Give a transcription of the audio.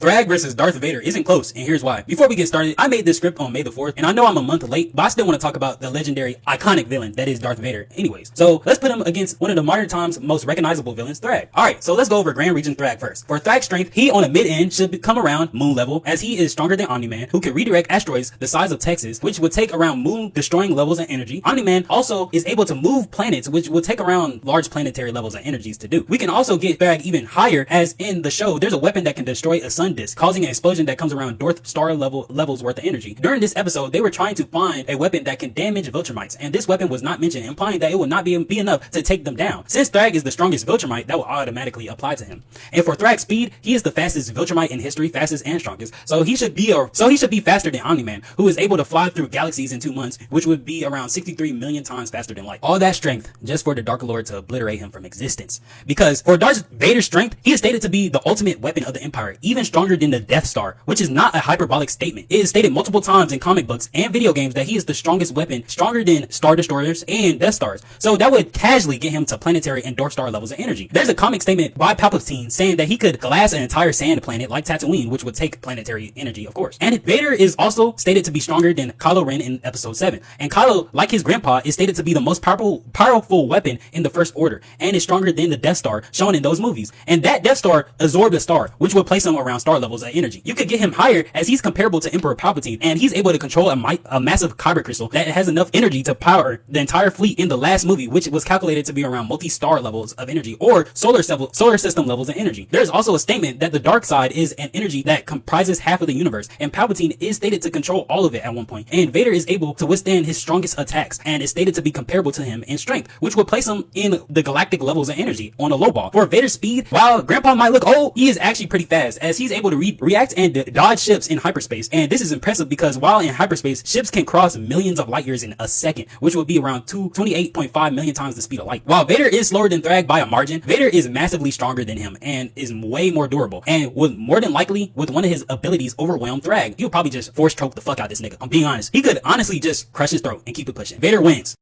Thragg versus Darth Vader isn't close, and here's why. Before we get started, I made this script on May the 4th, and I know I'm a month late, but I still want to talk about the legendary, iconic villain that is Darth Vader anyways. So let's put him against one of the modern times most recognizable villains, Thragg. Alright, so let's go over Grand Regent Thragg first. For Thragg's strength, he on a mid-end should come around moon level, as he is stronger than Omni-Man, who can redirect asteroids the size of Texas, which would take around moon-destroying levels of energy. Omni-Man also is able to move planets, which will take around large planetary levels of energies to do. We can also get Thragg even higher, as in the show, there's a weapon that can destroy a sun disk, causing an explosion that comes around North Star levels worth of energy. During this episode, they were trying to find a weapon that can damage Viltrumites, and this weapon was not mentioned, implying that it would not be enough to take them down. Since Thragg is the strongest Viltrumite, that will automatically apply to him. And for Thragg's speed, he is the fastest Viltrumite in history, fastest and strongest. So he should be faster than Omni-Man, who is able to fly through galaxies in 2 months, which would be around 63 million times faster than light. All that strength just for the Dark Lord to obliterate him from existence. Because for Darth Vader's strength, he is stated to be the ultimate weapon of the Empire, even stronger than the Death Star, which is not a hyperbolic statement. It is stated multiple times in comic books and video games that he is the strongest weapon, stronger than Star Destroyers and Death Stars. So that would casually get him to planetary and Dwarf Star levels of energy. There's a comic statement by Palpatine saying that he could glass an entire sand planet like Tatooine, which would take planetary energy, of course. And Vader is also stated to be stronger than Kylo Ren in episode 7. And Kylo, like his grandpa, is stated to be the most powerful weapon in the First Order, and is stronger than the Death Star shown in those movies. And that Death Star absorbed a star, which would place him around star levels of energy. You could get him higher, as he's comparable to Emperor Palpatine, and he's able to control a massive kyber crystal that has enough energy to power the entire fleet in the last movie, which was calculated to be around multi-star levels of energy, or solar system levels of energy. There's also a statement that the dark side is an energy that comprises half of the universe, and Palpatine is stated to control all of it at one point. And Vader is able to withstand his strongest attacks, and is stated to be comparable to him in strength, which would place him in the galactic levels of energy on a low ball. For Vader's speed, while Grandpa might look old, he is actually pretty fast, as he's able to react and dodge ships in hyperspace. And this is impressive because while in hyperspace, ships can cross millions of light years in a second, which would be around 28.5 million times the speed of light. While Vader is slower than Thragg by a margin, Vader is massively stronger than him and is way more durable, and would more than likely, with one of his abilities, overwhelm Thragg. He would probably just force choke the fuck out of this nigga. I'm being honest. He could honestly just crush his throat and keep it pushing. Vader wins.